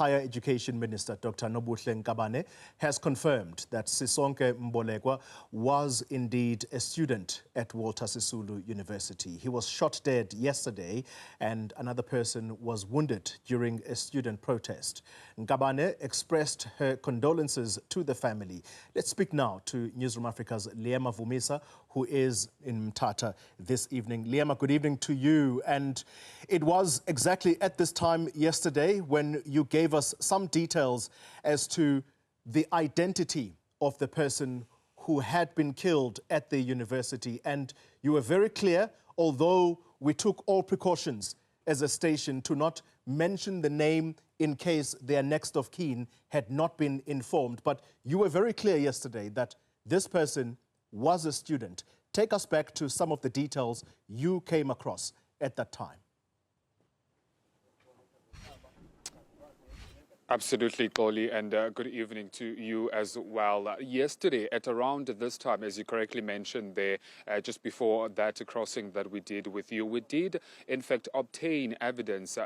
Higher Education Minister Dr. Nobuhle Nkabane has confirmed that Sisonke Mbolekwa was indeed a student at Walter Sisulu University. He was shot dead yesterday and another person was wounded during a student protest. Nkabane expressed her condolences to the family. Let's speak now to Newzroom Afrika's Liyema Vumisa, who is in Mthatha this evening. Liyema, good evening to you. And it was exactly at this time yesterday when you gave us some details as to the identity of the person who had been killed at the university. And you were very clear, although we took all precautions as a station to not mention the name in case their next of kin had not been informed. But you were very clear yesterday that this person was a student. Take us back to some of the details you came across at that time. Absolutely, Koli, and good evening to you as well. Yesterday, at around this time, as you correctly mentioned there, just before that crossing that we did with you, we did, in fact, obtain evidence,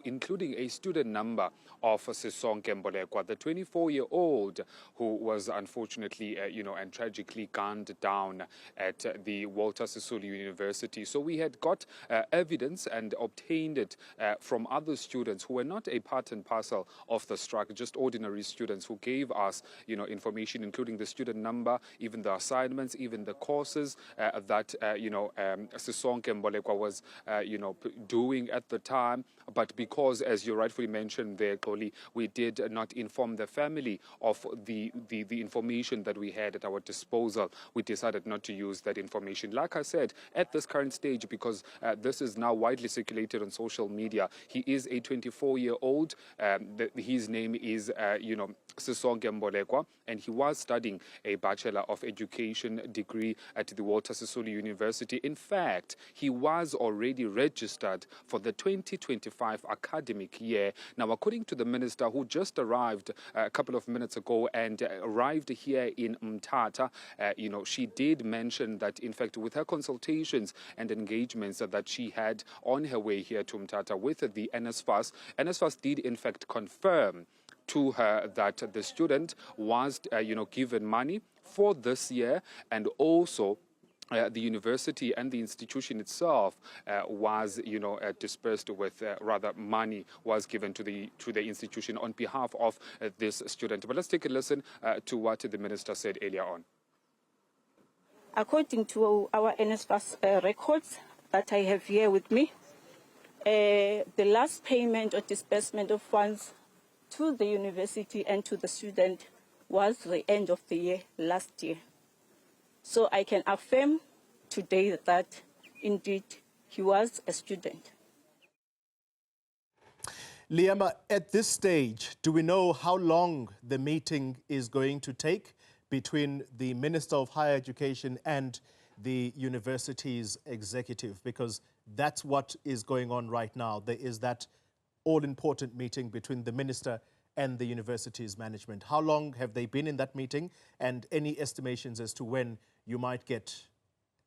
including a student number of Sisonke Mbolekwa, the 24-year-old who was unfortunately, and tragically gunned down at the Walter Sisulu University. So we had got evidence and obtained it from other students who were not a part and parcel of the strike, just ordinary students who gave us, information, including the student number, even the assignments, even the courses that, Sisonke Mbolekwa was, doing at the time. But because, as you rightfully mentioned there, Koli, we did not inform the family of the information that we had at our disposal, we decided not to use that information. Like I said, at this current stage, because this is now widely circulated on social media, he is a 24-year-old. His name is, Sisonke Mbolekwa, and he was studying a Bachelor of Education degree at the Walter Sisulu University. In fact, he was already registered for the 2025 academic year. Now, according to the minister who just arrived a couple of minutes ago and arrived here in Mthatha, she did mention that, in fact, with her consultations and engagements that she had on her way here to Mthatha with the NSFAS did, in fact, confirm to her that the student was, given money for this year, and also the university and the institution itself was, dispersed with money was given to the institution on behalf of this student. But let's take a listen to what the minister said earlier on. According to our NSFAS records that I have here with me, the last payment or disbursement of funds to the university and to the student was the end of the year last year. So I can affirm today that indeed he was a student. Liyema, at this stage, do we know how long the meeting is going to take between the Minister of Higher Education and the university's executive? Because that's what is going on right now. There is that all-important meeting between the minister and the university's management. How long have they been in that meeting, and any estimations as to when you might get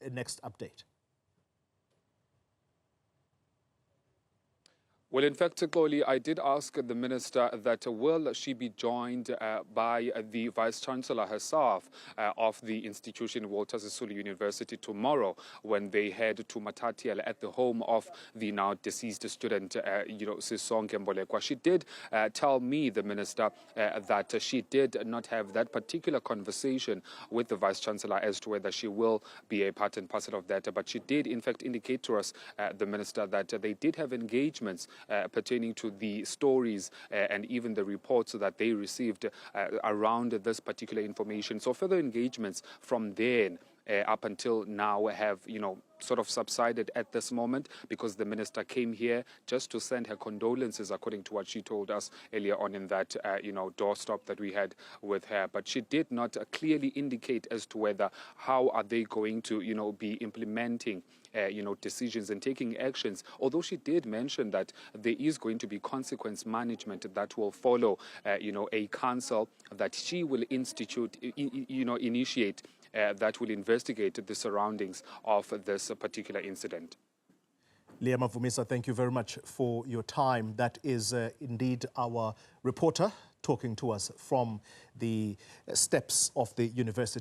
a next update? Well, in fact, Koli, I did ask the minister that will she be joined by the vice-chancellor herself of the institution, Walter Sisulu University, tomorrow when they head to Mthatha at the home of the now deceased student, Sisonke Mbolekwa. She did tell me, the minister, that she did not have that particular conversation with the vice-chancellor as to whether she will be a part and parcel of that. But she did, in fact, indicate to us, the minister, that they did have engagements pertaining to the stories and even the reports that they received around this particular information. So further engagements from then up until now have, sort of subsided at this moment, because the minister came here just to send her condolences, according to what she told us earlier on in that, doorstop that we had with her. But she did not clearly indicate as to whether how are they going to, be implementing decisions and taking actions, although she did mention that there is going to be consequence management that will follow, a council that she will initiate that will investigate the surroundings of this particular incident. Liyema Vumisa, thank you very much for your time. That is indeed our reporter talking to us from the steps of the university.